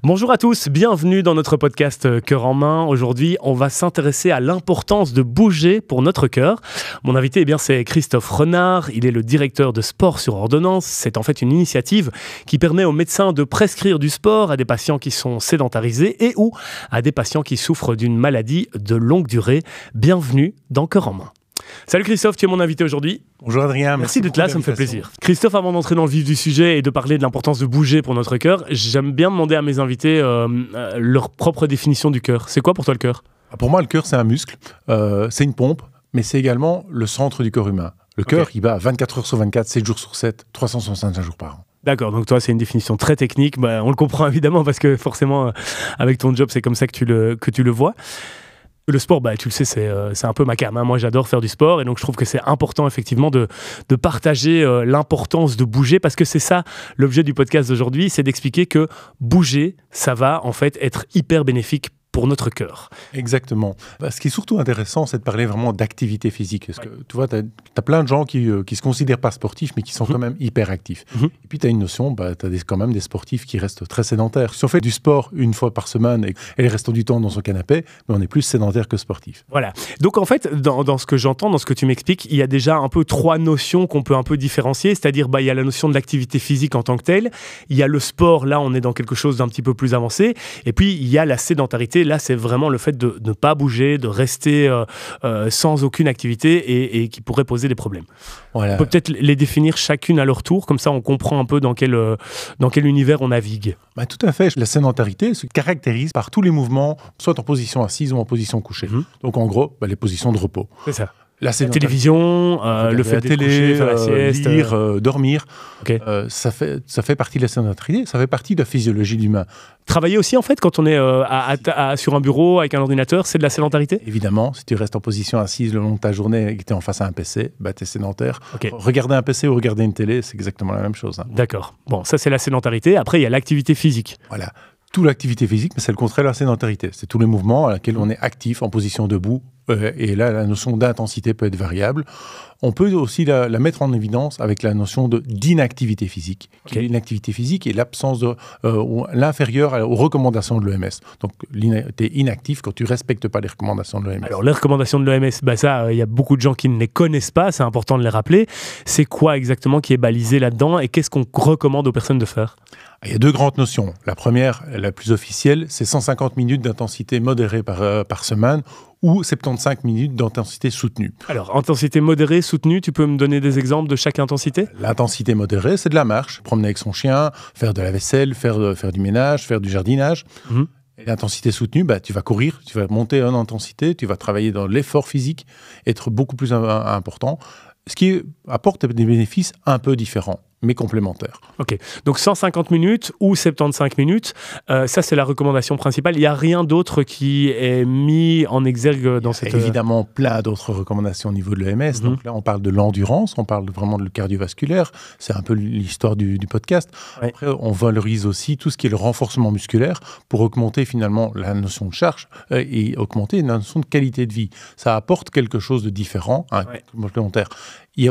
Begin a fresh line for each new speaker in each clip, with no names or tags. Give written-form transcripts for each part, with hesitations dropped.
Bonjour à tous, bienvenue dans notre podcast Cœur en main. Aujourd'hui, on va s'intéresser à l'importance de bouger pour notre cœur. Mon invité, c'est Christophe Renard. Il est le directeur de Sport sur ordonnance. C'est en fait une initiative qui permet aux médecins de prescrire du sport à des patients qui sont sédentarisés et ou à des patients qui souffrent d'une maladie de longue durée. Bienvenue dans Cœur en main. Salut Christophe, tu es mon invité aujourd'hui.
Bonjour Adrien,
merci d'être là, ça me fait plaisir. Christophe, avant d'entrer dans le vif du sujet et de parler de l'importance de bouger pour notre cœur, j'aime bien demander à mes invités leur propre définition du cœur. C'est quoi pour toi le cœur ?
Pour moi, le cœur, c'est un muscle, c'est une pompe, mais c'est également le centre du corps humain. Le cœur, il bat 24 heures sur 24, 7 jours sur 7, 365 jours par an.
D'accord, donc toi, c'est une définition très technique. On le comprend évidemment parce que forcément, avec ton job, c'est comme ça que tu le vois. Le sport, tu le sais, c'est un peu ma came. Moi, j'adore faire du sport et donc je trouve que c'est important effectivement de partager l'importance de bouger parce que c'est ça l'objet du podcast d'aujourd'hui, c'est d'expliquer que bouger, ça va en fait être hyper bénéfique pour notre cœur.
Exactement. Ce qui est surtout intéressant, c'est de parler vraiment d'activité physique. Parce que tu vois, tu as plein de gens qui se considèrent pas sportifs, mais qui sont quand même hyper actifs. Et puis tu as une notion, tu as quand même des sportifs qui restent très sédentaires. Si on fait du sport une fois par semaine et les restants du temps dans son canapé, mais on est plus sédentaire que sportif.
Voilà. Donc en fait, dans ce que j'entends, dans ce que tu m'expliques, il y a déjà un peu trois notions qu'on peut un peu différencier. C'est-à-dire, il y a la notion de l'activité physique en tant que telle. Il y a le sport, là, on est dans quelque chose d'un petit peu plus avancé. Et puis, il y a la sédentarité. Là, c'est vraiment le fait de ne pas bouger, de rester sans aucune activité et qui pourrait poser des problèmes. Voilà. On peut peut-être les définir chacune à leur tour, comme ça on comprend un peu dans quel univers on navigue.
Tout à fait. La sédentarité se caractérise par tous les mouvements, soit en position assise ou en position couchée. Donc en gros, les positions de repos.
C'est ça. La télévision, le fait de coucher, faire la sieste,
lire, dormir, ça fait partie de la sédentarité, ça fait partie de la physiologie de l'humain.
Travailler aussi, en fait, quand on est sur un bureau avec un ordinateur, c'est de la sédentarité ?
Évidemment, si tu restes en position assise le long de ta journée et que tu es en face à un PC, tu es sédentaire. Regarder un PC ou regarder une télé, c'est exactement la même chose.
D'accord. Bon, ça, c'est la sédentarité. Après, il y a l'activité physique.
Voilà. Toute l'activité physique, mais c'est le contraire de la sédentarité. C'est tous les mouvements à laquelle on est actif en position debout. Et là, la notion d'intensité peut être variable. On peut aussi la mettre en évidence avec la notion d'inactivité physique. L'inactivité physique est l'absence ou l'inférieur aux recommandations de l'OMS. Donc, tu es inactif quand tu ne respectes pas les recommandations de l'OMS.
Alors, les recommandations de l'OMS, il y a beaucoup de gens qui ne les connaissent pas. C'est important de les rappeler. C'est quoi exactement qui est balisé là-dedans et qu'est-ce qu'on recommande aux personnes de faire ?
Il y a deux grandes notions. La première, la plus officielle, c'est 150 minutes d'intensité modérée par semaine ou 75 minutes d'intensité soutenue.
Alors, intensité modérée, soutenue, tu peux me donner des exemples de chaque intensité ?
L'intensité modérée, c'est de la marche, promener avec son chien, faire de la vaisselle, faire du ménage, faire du jardinage. Et l'intensité soutenue, tu vas courir, tu vas monter en intensité, tu vas travailler dans l'effort physique, être beaucoup plus important, ce qui apporte des bénéfices un peu différents, mais complémentaires.
Ok, donc 150 minutes ou 75 minutes, ça c'est la recommandation principale. Il n'y a rien d'autre qui est mis en exergue dans cette...
Évidemment, plein d'autres recommandations au niveau de l'OMS. Donc là, on parle de l'endurance, on parle vraiment de cardiovasculaire. C'est un peu l'histoire du podcast. Ouais. Après, on valorise aussi tout ce qui est le renforcement musculaire pour augmenter finalement la notion de charge et augmenter la notion de qualité de vie. Ça apporte quelque chose de différent, complémentaire.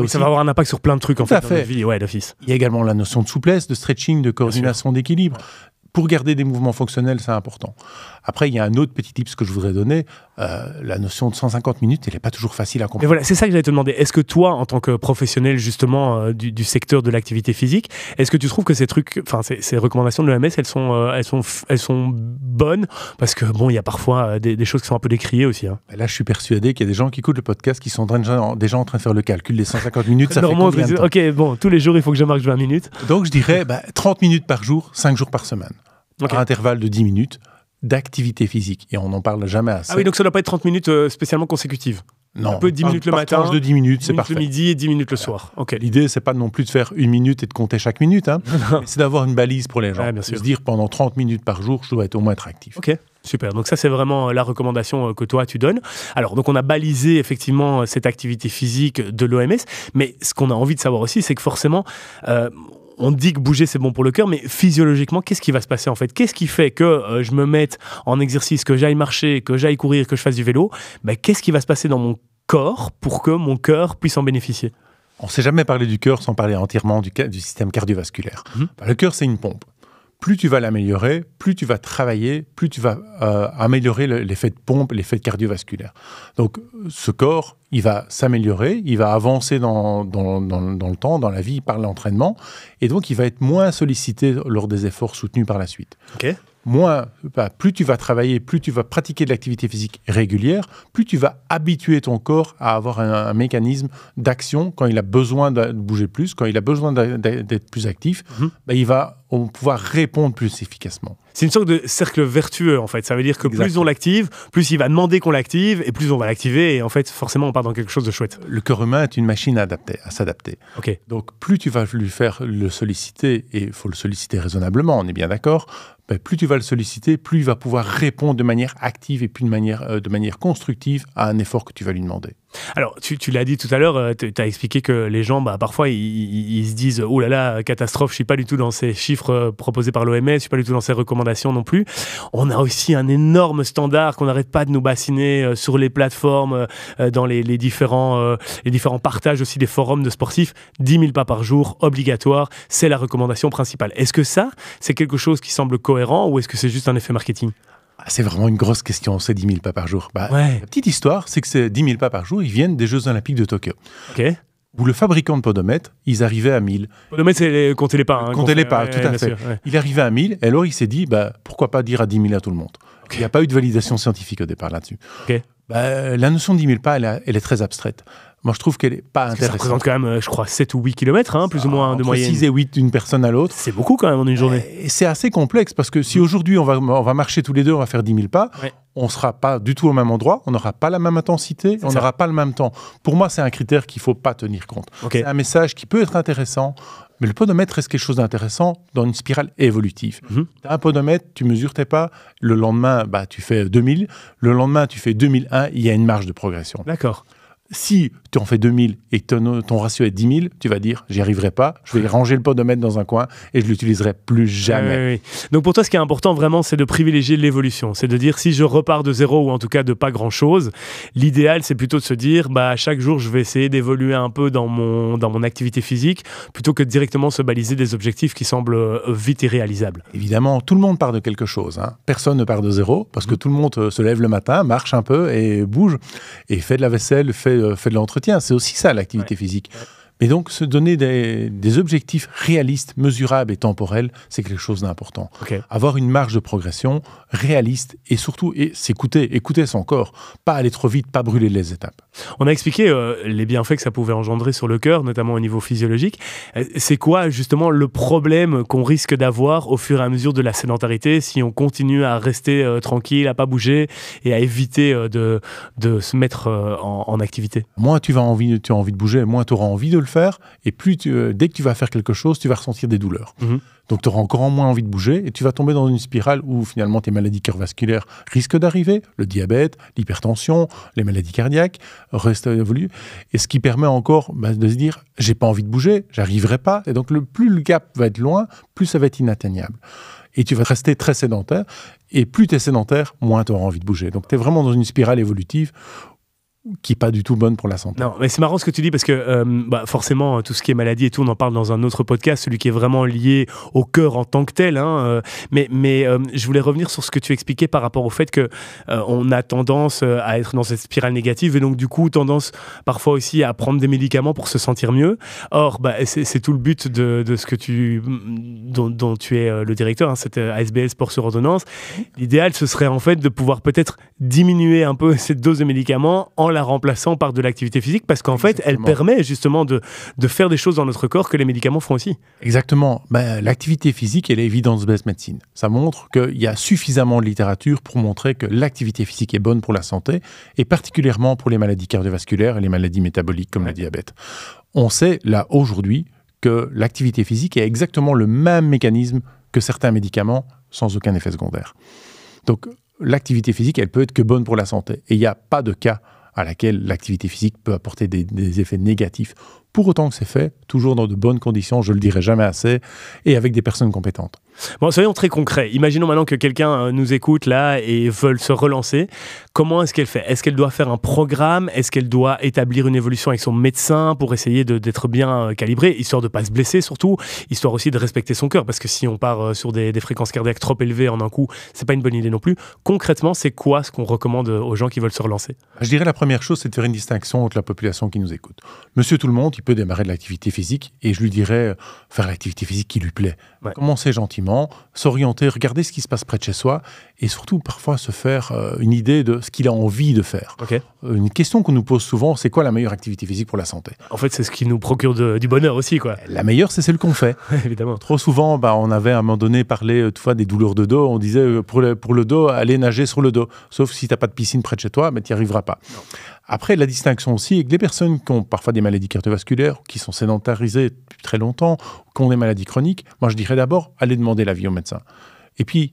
Ça va avoir un impact sur plein de trucs en fait dans notre vie, d'office.
Il y a également la notion de souplesse, de stretching, de coordination, d'équilibre. Pour garder des mouvements fonctionnels, c'est important. Après, il y a un autre petit tips que je voudrais donner. La notion de 150 minutes, elle n'est pas toujours facile à comprendre.
Mais voilà, c'est ça que j'allais te demander. Est-ce que toi, en tant que professionnel justement du secteur de l'activité physique, est-ce que tu trouves que ces recommandations de l'OMS, elles sont bonnes ? Parce que il y a parfois des choses qui sont un peu décriées aussi.
Là, je suis persuadé qu'il y a des gens qui écoutent le podcast qui sont déjà en train de faire le calcul des 150 minutes. Ça fait combien de temps ?
Ok, tous les jours, il faut que je marque 20 minutes.
Donc, je dirais 30 minutes par jour, 5 jours par semaine. À intervalle de 10 minutes d'activité physique. Et on n'en parle jamais assez.
Ah oui, donc ça ne doit pas être 30 minutes spécialement consécutives.
Non,
un peu 10 minutes le matin,
de 10 minutes, c'est
10 minutes
parfait.
le midi et 10 minutes le soir.
L'idée, c'est pas non plus de faire 1 minute et de compter chaque minute. C'est d'avoir une balise pour les gens. De se dire, pendant 30 minutes par jour, je dois être au moins être actif.
Ok, super. Donc ça, c'est vraiment la recommandation que toi, tu donnes. Alors, donc on a balisé effectivement cette activité physique de l'OMS. Mais ce qu'on a envie de savoir aussi, c'est que forcément... on dit que bouger c'est bon pour le cœur, mais physiologiquement, qu'est-ce qui va se passer en fait ? Qu'est-ce qui fait que je me mette en exercice, que j'aille marcher, que j'aille courir, que je fasse du vélo ? Qu'est-ce qui va se passer dans mon corps pour que mon cœur puisse en bénéficier ?
On ne sait jamais parler du cœur sans parler entièrement du système cardiovasculaire. Le cœur, c'est une pompe. plus tu vas l'améliorer, plus tu vas travailler, plus tu vas améliorer l'effet de pompe, l'effet cardiovasculaire. Donc, ce corps, il va s'améliorer, il va avancer dans le temps, dans la vie, par l'entraînement, et donc il va être moins sollicité lors des efforts soutenus par la suite.
Ok.
Plus tu vas travailler, plus tu vas pratiquer de l'activité physique régulière, plus tu vas habituer ton corps à avoir un mécanisme d'action quand il a besoin de bouger plus, quand il a besoin d'être plus actif, il va pouvoir répondre plus efficacement.
C'est une sorte de cercle vertueux, en fait. Ça veut dire que plus on l'active, plus il va demander qu'on l'active, et plus on va l'activer, et en fait, forcément, on part dans quelque chose de chouette.
Le corps humain est une machine à s'adapter.
Okay.
Donc, plus tu vas lui faire le solliciter, et il faut le solliciter raisonnablement, on est bien d'accord, plus tu vas le solliciter, plus il va pouvoir répondre de manière active et puis de manière constructive à un effort que tu vas lui demander.
Alors, tu l'as dit tout à l'heure, tu as expliqué que les gens, parfois, ils se disent « Oh là là, catastrophe, je ne suis pas du tout dans ces chiffres proposés par l'OMS, je ne suis pas du tout dans ces recommandations non plus. » On a aussi un énorme standard qu'on n'arrête pas de nous bassiner sur les plateformes, dans les différents partages aussi des forums de sportifs. 10 000 pas par jour, obligatoire, c'est la recommandation principale. Est-ce que ça, c'est quelque chose qui semble cohérent ou est-ce que c'est juste un effet marketing ?
C'est vraiment une grosse question, ces 10 000 pas par jour. La petite histoire, c'est que ces 10 000 pas par jour, ils viennent des Jeux Olympiques de Tokyo.
Okay.
Où le fabricant de podomètres, ils arrivaient à 1000.
Podomètres, c'est compter les pas.
Compter les pas, tout à fait. Sûr, ouais. Il arrivait à 1000, et alors il s'est dit, pourquoi pas dire à 10 000 à tout le monde. Okay. Il n'y a pas eu de validation scientifique au départ là-dessus.
Okay.
La notion de 10 000 pas, elle est très abstraite. Moi, je trouve qu'elle n'est pas intéressante.
Ça représente quand même, je crois, 7 ou 8 km, plus ou moins de moyenne.
6 et 8 d'une personne à l'autre.
C'est beaucoup quand même en une journée.
Et c'est assez complexe parce que si aujourd'hui on va marcher tous les deux, on va faire 10 000 pas, on ne sera pas du tout au même endroit, on n'aura pas la même intensité, on n'aura pas le même temps. Pour moi, c'est un critère qu'il ne faut pas tenir compte.
Okay.
C'est un message qui peut être intéressant, mais le podomètre reste quelque chose d'intéressant dans une spirale évolutive. Tu as un podomètre, tu mesures tes pas, le lendemain, tu fais 2000, le lendemain, tu fais 2001, il y a une marge de progression.
D'accord.
Si tu en fais 2000 et que ton ratio est 10 000, tu vas dire « j'y arriverai pas, je vais ranger le podomètre dans un coin et je l'utiliserai plus jamais ».
Oui. Donc pour toi, ce qui est important vraiment, c'est de privilégier l'évolution. C'est de dire si je repars de zéro ou en tout cas de pas grand-chose, l'idéal, c'est plutôt de se dire chaque jour, je vais essayer d'évoluer un peu dans mon activité physique plutôt que de directement se baliser des objectifs qui semblent vite irréalisables.
Évidemment, tout le monde part de quelque chose. Personne ne part de zéro parce que tout le monde se lève le matin, marche un peu et bouge et fait de la vaisselle, fait de l'entretien. C'est aussi ça, l'activité physique. Mais donc, se donner des objectifs réalistes, mesurables et temporels, c'est quelque chose d'important.
Okay.
Avoir une marge de progression réaliste et surtout écouter son corps. Pas aller trop vite, pas brûler les étapes.
On a expliqué les bienfaits que ça pouvait engendrer sur le cœur, notamment au niveau physiologique. C'est quoi justement le problème qu'on risque d'avoir au fur et à mesure de la sédentarité si on continue à rester tranquille, à pas bouger et à éviter de se mettre en activité?
Moins tu as envie de bouger, moins tu auras envie de le faire, et plus dès que tu vas faire quelque chose, tu vas ressentir des douleurs. Donc tu auras encore moins envie de bouger et tu vas tomber dans une spirale où finalement tes maladies cardiovasculaires risquent d'arriver, le diabète, l'hypertension, les maladies cardiaques restent évoluées, et ce qui permet encore de se dire j'ai pas envie de bouger, j'arriverai pas, et donc plus le gap va être loin, plus ça va être inatteignable. Et tu vas rester très sédentaire, et plus tu es sédentaire, moins tu auras envie de bouger. Donc tu es vraiment dans une spirale évolutive qui n'est pas du tout bonne pour la santé.
Non, mais c'est marrant ce que tu dis parce que forcément, tout ce qui est maladie et tout, on en parle dans un autre podcast, celui qui est vraiment lié au cœur en tant que tel. Mais je voulais revenir sur ce que tu expliquais par rapport au fait que on a tendance à être dans cette spirale négative et donc du coup, tendance parfois aussi à prendre des médicaments pour se sentir mieux. Or, c'est tout le but de ce que dont tu es le directeur, cette ASBL Sport sur ordonnance. L'idéal, ce serait en fait de pouvoir peut-être diminuer un peu cette dose de médicaments en la remplaçant par de l'activité physique parce qu'en fait, elle permet justement de faire des choses dans notre corps que les médicaments font aussi.
Exactement. L'activité physique, elle est evidence-based medicine. Ça montre qu'il y a suffisamment de littérature pour montrer que l'activité physique est bonne pour la santé et particulièrement pour les maladies cardiovasculaires et les maladies métaboliques comme le diabète. On sait là aujourd'hui que l'activité physique est exactement le même mécanisme que certains médicaments sans aucun effet secondaire. Donc l'activité physique, elle peut être que bonne pour la santé et il n'y a pas de cas à laquelle l'activité physique peut apporter des effets négatifs pour autant que c'est fait, toujours dans de bonnes conditions, je le dirai jamais assez, et avec des personnes compétentes.
Bon, soyons très concrets. Imaginons maintenant que quelqu'un nous écoute là et veut se relancer. Comment est-ce qu'elle fait? Est-ce qu'elle doit faire un programme? Est-ce qu'elle doit établir une évolution avec son médecin pour essayer d'être bien calibrée, histoire de ne pas se blesser surtout, histoire aussi de respecter son cœur? Parce que si on part sur des fréquences cardiaques trop élevées en un coup, c'est pas une bonne idée non plus. Concrètement, c'est quoi ce qu'on recommande aux gens qui veulent se relancer?
Je dirais la première chose, c'est de faire une distinction entre la population qui nous écoute. Monsieur tout le monde, il peut démarrer de l'activité physique et je lui dirais faire l'activité physique qui lui plaît. Ouais. Commencer gentiment, s'orienter, regarder ce qui se passe près de chez soi et surtout parfois se faire une idée de ce qu'il a envie de faire.
Okay.
Une question qu'on nous pose souvent, c'est quoi la meilleure activité physique pour la santé?
En fait, c'est ce qui nous procure du bonheur aussi, quoi.
La meilleure, c'est celle qu'on fait.
Évidemment.
Trop souvent, on avait à un moment donné parlé des douleurs de dos. On disait pour le dos, allez nager sur le dos. Sauf si tu n'as pas de piscine près de chez toi, mais tu n'y arriveras pas. Non. Après, la distinction aussi avec les personnes qui ont parfois des maladies cardiovasculaires, qui sont sédentarisées depuis très longtemps, qui ont des maladies chroniques, moi je dirais d'abord, allez demander l'avis au médecin. Et puis,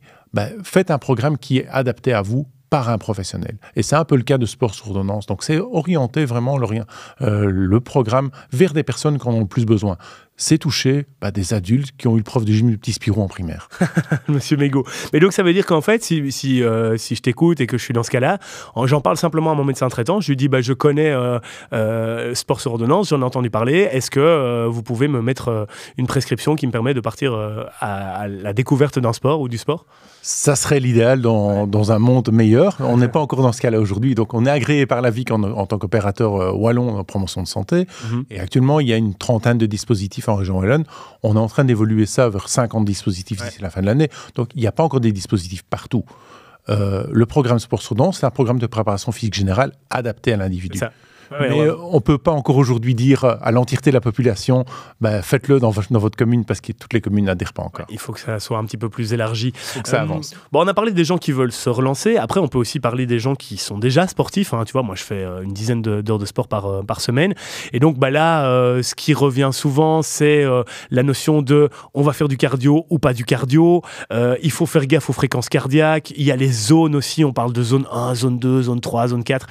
faites un programme qui est adapté à vous par un professionnel. Et c'est un peu le cas de sport sur ordonnance. Donc c'est orienter vraiment le programme vers des personnes qui en ont le plus besoin. C'est toucher des adultes qui ont eu le prof de gym du petit Spirou en primaire.
Monsieur Mégo. Mais donc ça veut dire qu'en fait, si je t'écoute et que je suis dans ce cas-là, j'en parle simplement à mon médecin traitant, je lui dis je connais sport sur ordonnance, j'en ai entendu parler, est-ce que vous pouvez me mettre une prescription qui me permet de partir à la découverte d'un sport ou du sport?
Ça serait l'idéal dans un monde meilleur. On n'est pas encore dans ce cas-là aujourd'hui. Donc, on est agréé par la VIC en tant qu'opérateur wallon en promotion de santé. Et actuellement, il y a une trentaine de dispositifs en région wallonne. On est en train d'évoluer ça vers 50 dispositifs d'ici la fin de l'année. Donc, il n'y a pas encore des dispositifs partout. Le programme Sport sur Ordonnance, c'est un programme de préparation physique générale adapté à l'individu. Mais on ne peut pas encore aujourd'hui dire à l'entièreté de la population faites-le dans votre commune parce que toutes les communes n'adhèrent pas encore.
Il faut que ça soit un petit peu plus élargi. Il
faut que ça avance.
On a parlé des gens qui veulent se relancer. Après, on peut aussi parler des gens qui sont déjà sportifs. Tu vois, moi, je fais une dizaine d'heures de sport par semaine. Et donc, ce qui revient souvent, c'est la notion de on va faire du cardio ou pas du cardio. Il faut faire gaffe aux fréquences cardiaques. Il y a les zones aussi. On parle de zone 1, zone 2, zone 3, zone 4.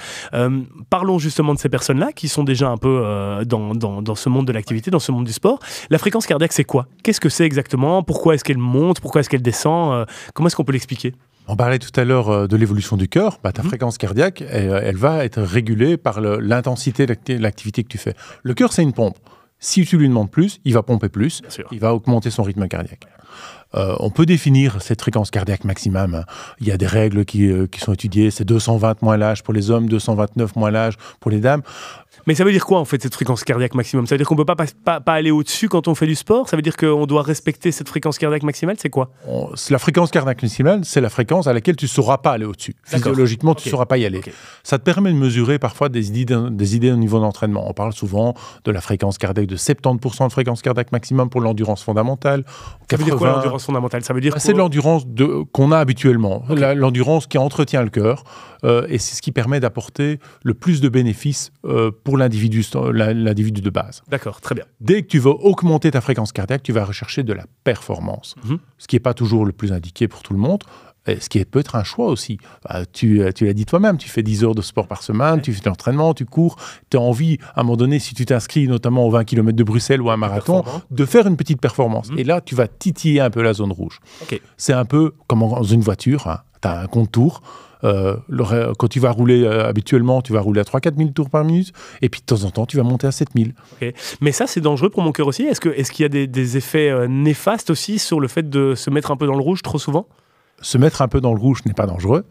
Parlons justement de ces personnes-là qui sont déjà un peu dans ce monde de l'activité, dans ce monde du sport. La fréquence cardiaque, c'est quoi? Qu'est-ce que c'est exactement? Pourquoi est-ce qu'elle monte? Pourquoi est-ce qu'elle descend? Comment est-ce qu'on peut l'expliquer?
On parlait tout à l'heure de l'évolution du cœur. Ta fréquence cardiaque, elle va être régulée par l'intensité de l'activité que tu fais. Le cœur, c'est une pompe. Si tu lui demandes plus, il va pomper plus, il va augmenter son rythme cardiaque. On peut définir cette fréquence cardiaque maximum. Il y a des règles qui sont étudiées. C'est 220 moins l'âge pour les hommes, 229 moins l'âge pour les dames.
Mais ça veut dire quoi, en fait, cette fréquence cardiaque maximum? Ça veut dire qu'on ne peut pas aller au-dessus quand on fait du sport? Ça veut dire qu'on doit respecter cette fréquence cardiaque maximale? C'est quoi?
La fréquence cardiaque maximale, c'est la fréquence à laquelle tu ne sauras pas aller au-dessus. Physiologiquement, tu ne sauras pas y aller. Ça te permet de mesurer parfois des idées au niveau d'entraînement. On parle souvent de la fréquence cardiaque de 70% de fréquence cardiaque maximum pour l'endurance fondamentale.
Ça veut dire quoi, l'endurance fondamentale? Ça veut dire
c'est de l'endurance qu'on a habituellement. L'endurance qui entretient le cœur. Et c'est ce qui permet d'apporter le plus de bénéfices pour l'individu de base.
D'accord, très bien.
Dès que tu veux augmenter ta fréquence cardiaque, tu vas rechercher de la performance, ce qui n'est pas toujours le plus indiqué pour tout le monde, et ce qui peut être un choix aussi. Tu l'as dit toi-même, tu fais 10 heures de sport par semaine, tu fais de l'entraînement, tu cours, tu as envie, à un moment donné, si tu t'inscris notamment aux 20 km de Bruxelles ou à un marathon, de faire une petite performance. Et là, tu vas titiller un peu la zone rouge. C'est un peu comme dans une voiture, tu as un contour. Quand tu vas rouler habituellement, tu vas rouler à 3-4 000 tours par minute, et puis de temps en temps, tu vas monter à 7 000.
Mais ça, c'est dangereux pour mon cœur aussi. Est-ce qu'il y a des effets néfastes aussi sur le fait de se mettre un peu dans le rouge trop souvent?
Se mettre un peu dans le rouge n'est pas dangereux.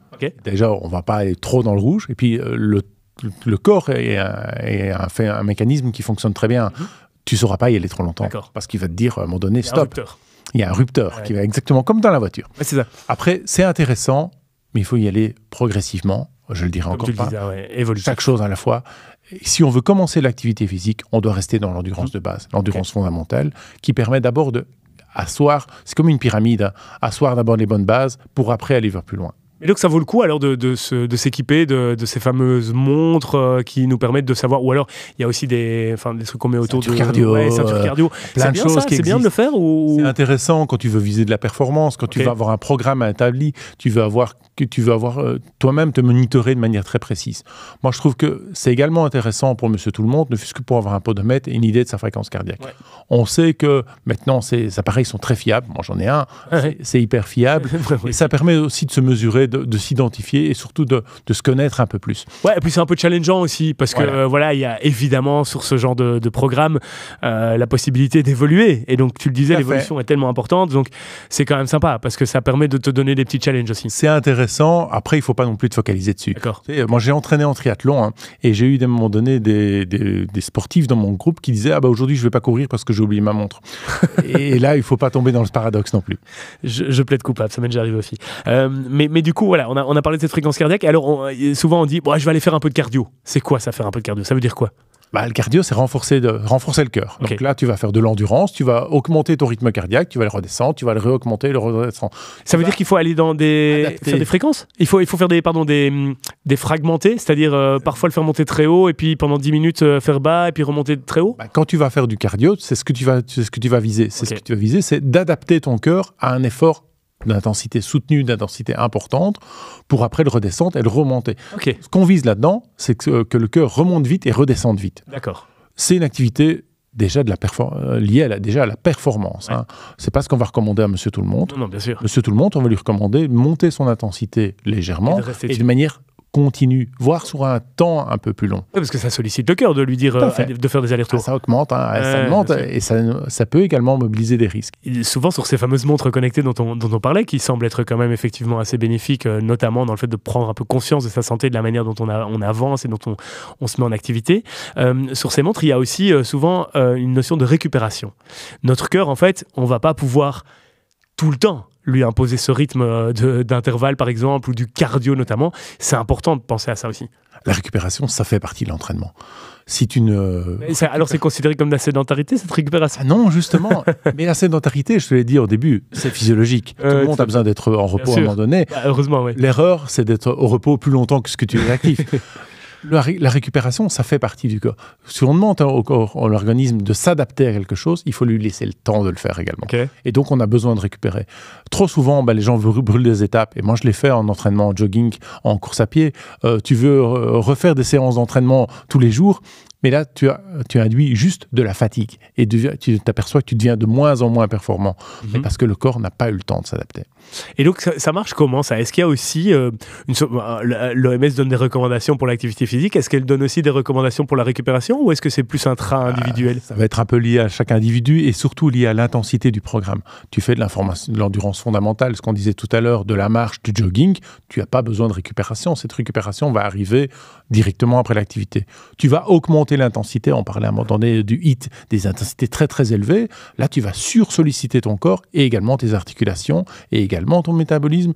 Déjà, on ne va pas aller trop dans le rouge. Et puis, le corps est un mécanisme qui fonctionne très bien. Tu ne sauras pas y aller trop longtemps. Parce qu'il va te dire, à un moment donné, stop. Il y a un rupteur qui va exactement comme dans la voiture.
C'est ça.
Après, c'est intéressant, mais il faut y aller progressivement. Je le dirai encore pas. Chaque chose à la fois. Et si on veut commencer l'activité physique, on doit rester dans l'endurance de base, l'endurance fondamentale, qui permet d'abord asseoir, c'est comme une pyramide, asseoir d'abord les bonnes bases pour après aller vers plus loin.
Et donc ça vaut le coup alors de s'équiper de ces fameuses montres qui nous permettent de savoir, ou alors il y a aussi des trucs qu'on met autour
ceinture cardio,
ceinture cardio.
Plein de choses qui
c'est bien de le faire ou...
C'est intéressant quand tu veux viser de la performance, quand tu vas avoir un programme établi, tu veux avoir toi-même te monitorer de manière très précise. Moi je trouve que c'est également intéressant pour Monsieur Tout-le-Monde, ne fût-ce que pour avoir un podomètre et une idée de sa fréquence cardiaque. Ouais. On sait que maintenant ces appareils sont très fiables, moi j'en ai un, c'est hyper fiable, et ça permet aussi de se mesurer, de s'identifier et surtout de se connaître un peu plus.
Ouais, et puis c'est un peu challengeant aussi, parce que il y a évidemment sur ce genre de programme la possibilité d'évoluer, et donc tu le disais, l'évolution est tellement importante, donc c'est quand même sympa, parce que ça permet de te donner des petits challenges aussi.
C'est intéressant, après il ne faut pas non plus te focaliser dessus.
D'accord.
Tu sais, moi j'ai entraîné en triathlon, et j'ai eu à un moment donné des sportifs dans mon groupe qui disaient aujourd'hui je ne vais pas courir parce que j'ai oublié ma montre. Et là il ne faut pas tomber dans le paradoxe non plus.
Je plaide coupable, ça m'est déjà arrivé aussi. Mais du coup, voilà, on a parlé de cette fréquence cardiaque. Alors, souvent, on dit, je vais aller faire un peu de cardio. C'est quoi ça, faire un peu de cardio? Ça veut dire quoi?
Le cardio, c'est renforcer le cœur. Okay. Donc là, tu vas faire de l'endurance, tu vas augmenter ton rythme cardiaque, tu vas le redescendre, tu vas le réaugmenter, le redescendre.
Ça veut dire qu'il faut aller dans faire des fréquences? Il faut faire des fragmentés, c'est-à-dire parfois le faire monter très haut et puis pendant 10 minutes faire bas et puis remonter très haut?
Quand tu vas faire du cardio, c'est ce que tu vas viser. Ce que tu vas viser, c'est d'adapter ton cœur à un effort d'intensité soutenue, d'intensité importante, pour après le redescendre et le remonter.
Okay.
Ce qu'on vise là-dedans, c'est que le cœur remonte vite et redescende vite.
D'accord.
C'est une activité déjà liée à la performance. Ouais. C'est pas ce qu'on va recommander à Monsieur Tout-le-Monde.
Non, bien sûr.
Monsieur Tout-le-monde, on va lui recommander de monter son intensité légèrement et de manière continue, voire sur un temps un peu plus long.
Oui, parce que ça sollicite le cœur de lui dire de faire des allers-retours.
Ça augmente, et ça peut également mobiliser des risques.
Et souvent sur ces fameuses montres connectées dont on parlait, qui semblent être quand même effectivement assez bénéfiques, notamment dans le fait de prendre un peu conscience de sa santé, de la manière dont on avance et dont on se met en activité. Sur ces montres, il y a aussi souvent une notion de récupération. Notre cœur, en fait, on ne va pas pouvoir tout le temps lui imposer ce rythme d'intervalle, par exemple, ou du cardio notamment. C'est important de penser à ça aussi.
La récupération, ça fait partie de l'entraînement. Si tu
alors c'est considéré comme de la sédentarité, cette récupération?
Non, justement. Mais la sédentarité, je te l'ai dit au début, c'est physiologique. Tout le monde a besoin d'être en repos à un moment donné.
Heureusement, oui.
L'erreur, c'est d'être au repos plus longtemps que ce que tu es actif. La récupération, ça fait partie du corps. Si on demande à l'organisme de s'adapter à quelque chose, il faut lui laisser le temps de le faire également.
Okay.
Et donc, on a besoin de récupérer. Trop souvent, les gens brûlent des étapes. Et moi, je l'ai fait en entraînement, en jogging, en course à pied. Tu veux refaire des séances d'entraînement tous les jours. Mais là, tu induis juste de la fatigue. Et tu t'aperçois que tu deviens de moins en moins performant. Mais parce que le corps n'a pas eu le temps de s'adapter.
Et donc, ça marche comment ça? Est-ce qu'il y a aussi... l'OMS donne des recommandations pour l'activité physique. Est-ce qu'elle donne aussi des recommandations pour la récupération? Ou est-ce que c'est plus intra-individuel?
Ça va être un peu lié à chaque individu et surtout lié à l'intensité du programme. Tu fais de l'endurance fondamentale, ce qu'on disait tout à l'heure, de la marche, du jogging. Tu n'as pas besoin de récupération. Cette récupération va arriver directement après l'activité. Tu vas augmenter l'intensité, on parlait à un moment donné du HIIT, des intensités très très élevées. Là, tu vas sursolliciter ton corps et également tes articulations et également ton métabolisme.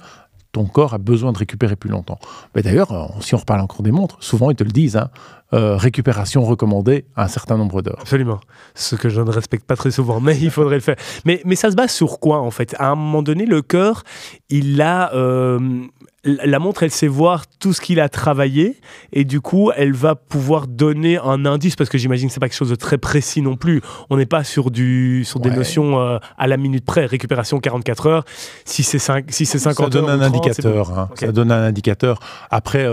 Ton corps a besoin de récupérer plus longtemps. Mais d'ailleurs, si on reparle encore des montres, souvent ils te le disent, récupération recommandée à un certain nombre d'heures.
Absolument. Ce que je ne respecte pas très souvent, mais il faudrait le faire. Mais ça se base sur quoi en fait? À un moment donné, le cœur, il a... la montre, elle sait voir tout ce qu'il a travaillé et du coup, elle va pouvoir donner un indice parce que j'imagine que c'est pas quelque chose de très précis non plus. On n'est pas sur des notions à la minute près. Récupération 44 heures. Si c'est 50 heures.
Ça donne un indicateur.
Bon. Okay.
Ça donne un indicateur. Après,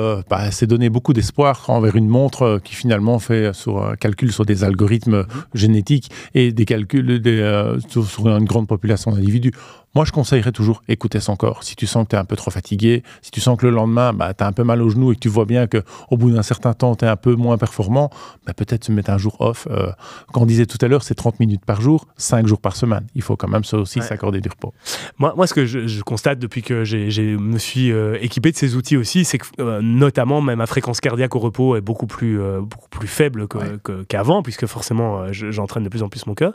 c'est donner beaucoup d'espoir envers une montre qui finalement fait calcul sur des algorithmes génétiques et des calculs sur une grande population d'individus. Moi, je conseillerais toujours écouter son corps. Si tu sens que tu es un peu trop fatigué, si tu sens que le lendemain, tu as un peu mal aux genoux et que tu vois bien qu'au bout d'un certain temps, tu es un peu moins performant, peut-être se mettre un jour off. Quand on disait tout à l'heure, c'est 30 minutes par jour, 5 jours par semaine. Il faut quand même ça aussi s'accorder du repos.
Moi, ce que je constate depuis que je me suis équipé de ces outils aussi, c'est que notamment, même ma fréquence cardiaque au repos est beaucoup plus faible qu'avant, puisque forcément, j'entraîne de plus en plus mon cœur.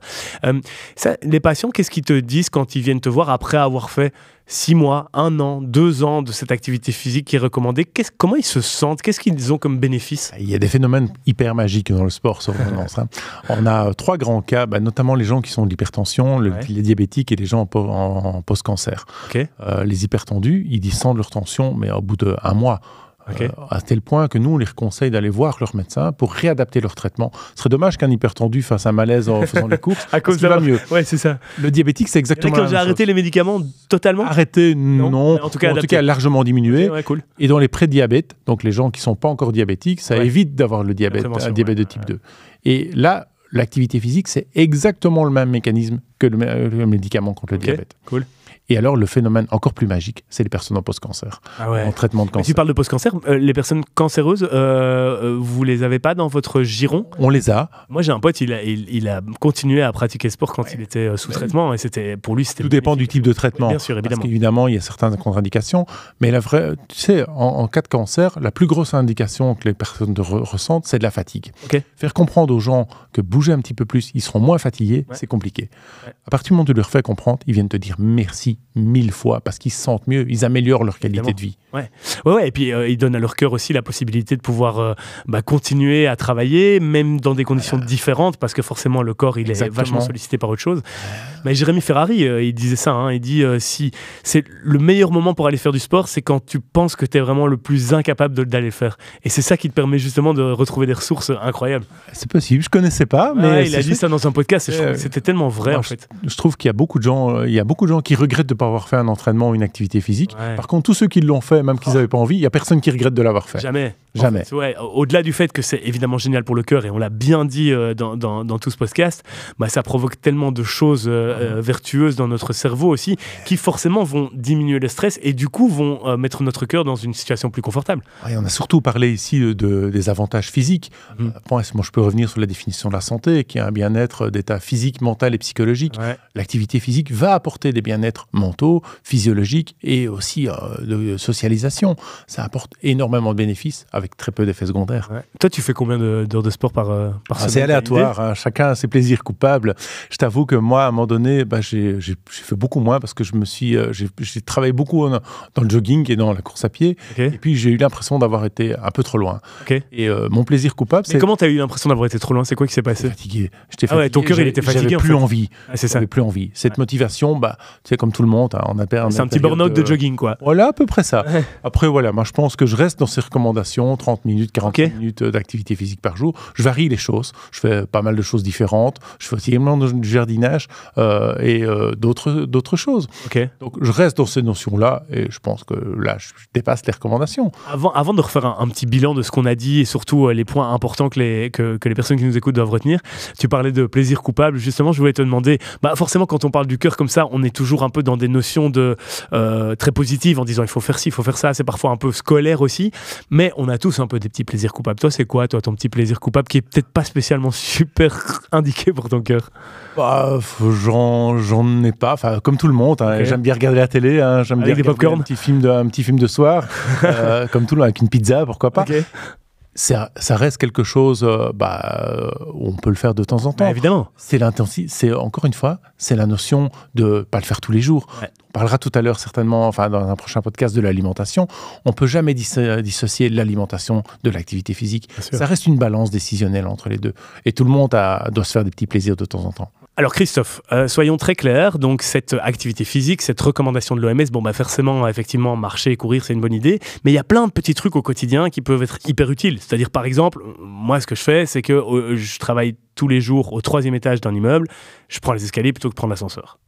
Les patients, qu'est-ce qu'ils te disent quand ils viennent te voir? soir après avoir fait 6 mois, 1 an, 2 ans de cette activité physique qui est recommandée, comment ils se sentent? Qu'est-ce qu'ils ont comme bénéfice?
Il y a des phénomènes hyper magiques dans le sport sur ordonnance. On a 3 grands cas, notamment les gens qui sont de l'hypertension, les diabétiques et les gens en post-cancer.
Okay.
Les hypertendus, ils descendent leur tension, mais au bout d'1 mois.
Okay.
À tel point que nous, on les conseille d'aller voir leur médecin pour réadapter leur traitement. Ce serait dommage qu'un hypertendu fasse un malaise en faisant les courses.
À cause de
va mieux.
Ouais, c'est ça.
Le diabétique, c'est exactement la même chose.
J'ai arrêté les médicaments totalement?
Arrêté, non.
En tout cas,
largement diminué.
Okay, ouais, cool.
Et dans les pré-diabètes, donc les gens qui ne sont pas encore diabétiques, ça évite d'avoir le diabète, un diabète de type 2. Et là, l'activité physique, c'est exactement le même mécanisme que le médicament contre le diabète.
Cool.
Et alors, le phénomène encore plus magique, c'est les personnes en post-cancer, en traitement de cancer.
Mais tu parles de post-cancer, les personnes cancéreuses, vous les avez pas dans votre giron?
On les a.
Moi, j'ai un pote, il a continué à pratiquer sport quand il était sous traitement, et pour lui, c'était...
Tout dépend du type de traitement.
Bien sûr, évidemment.
Parce qu'évidemment, il y a certaines contre-indications, mais la vraie, tu sais, en cas de cancer, la plus grosse indication que les personnes ressentent, c'est de la fatigue.
Okay.
Faire comprendre aux gens que bouger un petit peu plus, ils seront moins fatigués, c'est compliqué. Ouais. À partir du moment où tu leur fais comprendre, ils viennent te dire merci 1000 fois parce qu'ils se sentent mieux, ils améliorent leur qualité de vie.
Ouais, et puis ils donnent à leur cœur aussi la possibilité de pouvoir continuer à travailler, même dans des conditions différentes, parce que forcément le corps il est vachement sollicité par autre chose. Mais Jérémy Ferrari, il disait ça, il dit si c'est le meilleur moment pour aller faire du sport, c'est quand tu penses que tu es vraiment le plus incapable d'aller le faire. Et c'est ça qui te permet justement de retrouver des ressources incroyables.
C'est possible, je connaissais pas, mais
il a dit ça dans un podcast et je trouve que c'était tellement vrai en fait.
Je trouve qu'il y a beaucoup de gens, qui regrettent de ne pas avoir fait un entraînement ou une activité physique. Par contre, tous ceux qui l'ont fait, même qu'ils n'avaient pas envie, il n'y a personne qui regrette de l'avoir fait.
Jamais.
Jamais.
En fait, au-delà du fait que c'est évidemment génial pour le cœur, et on l'a bien dit dans tout ce podcast, ça provoque tellement de choses vertueuses dans notre cerveau aussi, qui forcément vont diminuer le stress et du coup vont mettre notre cœur dans une situation plus confortable.
On a surtout parlé ici des avantages physiques. Moi, je peux revenir sur la définition de la santé, qui est un bien-être d'état physique, mental et psychologique. L'activité physique va apporter des bien-être mentaux, physiologiques et aussi de socialisation. Ça apporte énormément de bénéfices avec très peu d'effets secondaires.
Toi, tu fais combien d'heures de sport par semaine?
C'est aléatoire, chacun a ses plaisirs coupables. Je t'avoue que moi, à un moment donné, j'ai fait beaucoup moins parce que j'ai travaillé beaucoup dans le jogging et dans la course à pied. Et puis, j'ai eu l'impression d'avoir été un peu trop loin. Et mon plaisir coupable,
c'est... Mais comment tu as eu l'impression d'avoir été trop loin? C'est quoi qui s'est passé?
J'étais fatigué.
Ton cœur, il était fatigué.
J'avais plus envie.
C'est ça.
J'avais plus envie. Cette motivation, tu sais, comme tout le monde,
c'est un petit burn-out de jogging, quoi.
Voilà, à peu près ça. Après, moi, je pense que je reste dans ces recommandations, 30 minutes, 40 minutes d'activité physique par jour. Je varie les choses. Je fais pas mal de choses différentes. Je fais aussi énormément du jardinage et d'autres choses. Donc, je reste dans ces notions-là et je pense que là, je dépasse les recommandations.
Avant de refaire un petit bilan de ce qu'on a dit et surtout les points importants que les personnes qui nous écoutent doivent retenir, tu parlais de plaisir coupable. Justement, je voulais te demander, forcément, quand on parle du cœur comme ça, on est toujours un peu dans des notions très positives en disant il faut faire ci, il faut faire ça. C'est parfois un peu scolaire aussi, mais on a tous un peu des petits plaisirs coupables. Toi, c'est quoi, ton petit plaisir coupable qui est peut-être pas spécialement super indiqué pour ton cœur?
J'en ai pas. Enfin, comme tout le monde, j'aime bien regarder la télé. J'aime bien regarder un petit film de soir, comme tout le monde, avec une pizza, pourquoi pas. Ça reste quelque chose où on peut le faire de temps en temps.
Évidemment.
Encore une fois, c'est la notion de pas le faire tous les jours. On parlera tout à l'heure certainement, dans un prochain podcast, de l'alimentation. On peut jamais dissocier l'alimentation de l'activité physique. Ça reste une balance décisionnelle entre les deux. Et tout le monde doit se faire des petits plaisirs de temps en temps.
Alors Christophe, soyons très clairs, donc cette activité physique, cette recommandation de l'OMS, forcément, effectivement, marcher, courir, c'est une bonne idée, mais il y a plein de petits trucs au quotidien qui peuvent être hyper utiles. C'est-à-dire, par exemple, moi, ce que je fais, c'est que je travaille tous les jours au 3e étage d'un immeuble, je prends les escaliers plutôt que de prendre l'ascenseur.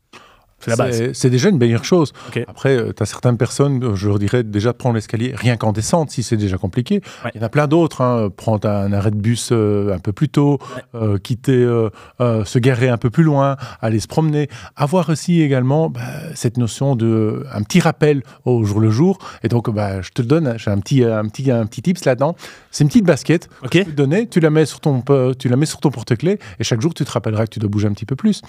C'est la base.
C'est déjà une meilleure chose. Après, tu as certaines personnes, je leur dirais déjà de prendre l'escalier rien qu'en descente, si c'est déjà compliqué. Il y en a plein d'autres. Prendre un arrêt de bus un peu plus tôt, quitter, se garer un peu plus loin, aller se promener. Avoir aussi également cette notion de un petit rappel au jour le jour. Et donc, je te le donne, j'ai un petit tips là-dedans. C'est une petite basket que je peux te donner. Tu la mets sur ton porte-clés et chaque jour, tu te rappelleras que tu dois bouger un petit peu plus.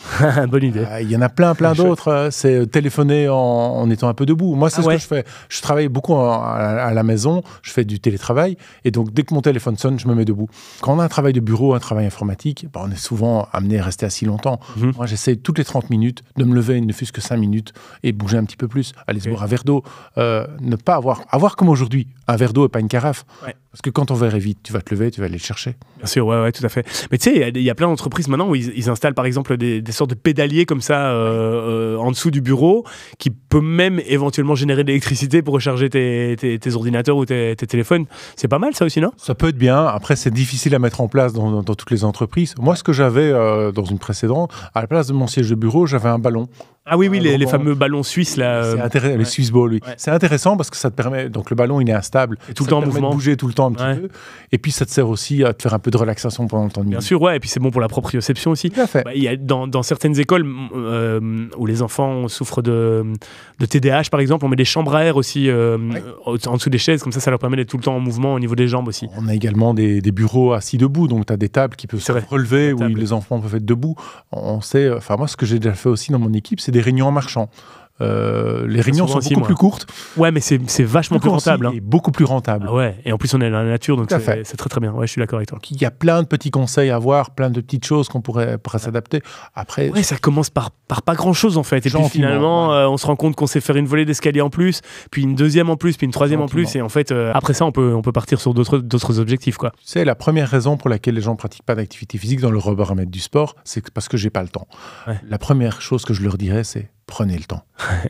Bonne idée.
Il y en a plein d'autres. autre, c'est téléphoner en étant un peu debout. Moi, c'est ce que je fais. Je travaille beaucoup à la maison, je fais du télétravail, et donc dès que mon téléphone sonne, je me mets debout. Quand on a un travail de bureau, un travail informatique, on est souvent amené à rester assis longtemps. Moi, j'essaie toutes les 30 minutes de me lever, ne fût-ce que 5 minutes, et bouger un petit peu plus, aller se boire un verre d'eau, ne pas avoir comme aujourd'hui, un verre d'eau et pas une carafe. Ouais. Parce que quand ton verre est vide, tu vas te lever, tu vas aller le chercher.
Bien sûr, ouais, tout à fait. Mais tu sais, il y a plein d'entreprises maintenant où ils installent par exemple des sortes de pédaliers comme ça en dessous du bureau qui peut même éventuellement générer de l'électricité pour recharger tes ordinateurs ou tes téléphones. C'est pas mal ça aussi, non?
Ça peut être bien. Après, c'est difficile à mettre en place dans toutes les entreprises. Moi, ce que j'avais dans une précédente, à la place de mon siège de bureau, j'avais un ballon.
Ah oui, les fameux ballons suisses là.
Les Swiss Balls, oui. Ouais. C'est intéressant parce que ça te permet. Donc le ballon, il est instable.
Et tout le temps en mouvement.
De bouger tout le temps un petit peu. Et puis ça te sert aussi à te faire un peu de relaxation pendant le temps de midi.
Bien sûr, ouais. Et puis c'est bon pour la proprioception aussi.
Tout à fait.
Il y a dans certaines écoles où les enfants souffrent de TDAH par exemple, on met des chambres à air aussi en dessous des chaises, comme ça leur permet d'être tout le temps en mouvement au niveau des jambes aussi.
On a également des bureaux assis debout, donc tu as des tables qui peuvent se relever où les enfants peuvent être debout. On sait, enfin moi ce que j'ai déjà fait aussi dans mon équipe, c'est des réunions en marchant. Les réunions sont beaucoup plus courtes.
Ouais, mais c'est vachement plus rentable.
Et beaucoup plus rentable.
Ah ouais, et en plus on est dans la nature, donc c'est très très bien. Ouais, je suis d'accord avec toi.
Donc, il y a plein de petits conseils à avoir, plein de petites choses qu'on pourrait s'adapter. Après,
ouais, ça commence par pas grand chose en fait. Et puis finalement, on se rend compte qu'on sait faire une volée d'escalier en plus, puis une deuxième en plus, puis une troisième en plus. Et en fait, après ça, on peut partir sur d'autres objectifs, quoi.
Tu sais, la première raison pour laquelle les gens ne pratiquent pas d'activité physique dans le baromètre du sport, c'est parce que j'ai pas le temps. Ouais. La première chose que je leur dirais, c'est prenez le temps.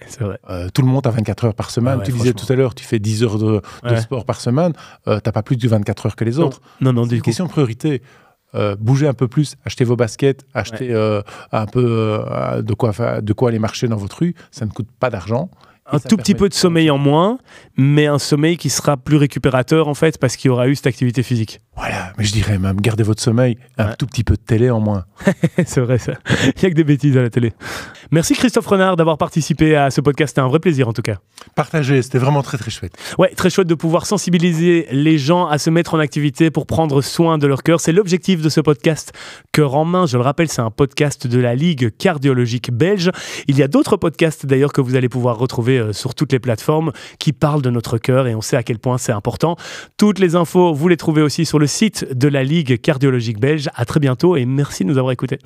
C'est vrai.
Tout le monde a 24 heures par semaine. Tu disais tout à l'heure, tu fais 10 heures de sport par semaine. Tu n'as pas plus de 24 heures que les autres.
Non,
c'est une question de priorité. Bougez un peu plus, achetez vos baskets, achetez un peu de quoi aller marcher dans votre rue. Ça ne coûte pas d'argent.
Un tout petit peu de sommeil en moins, mais un sommeil qui sera plus récupérateur en fait, parce qu'il y aura eu cette activité physique.
Voilà, mais je dirais même, gardez votre sommeil, un tout petit peu de télé en moins.
C'est vrai ça, il n'y a que des bêtises à la télé. Merci Christophe Renard d'avoir participé à ce podcast, c'était un vrai plaisir en tout cas.
Partagez, c'était vraiment très très chouette.
Ouais, très chouette de pouvoir sensibiliser les gens à se mettre en activité pour prendre soin de leur cœur. C'est l'objectif de ce podcast Cœur en main. Je le rappelle, c'est un podcast de la Ligue cardiologique belge. Il y a d'autres podcasts d'ailleurs que vous allez pouvoir retrouver sur toutes les plateformes qui parlent de notre cœur et on sait à quel point c'est important. Toutes les infos, vous les trouvez aussi sur le site de la Ligue cardiologique belge. À très bientôt et merci de nous avoir écoutés.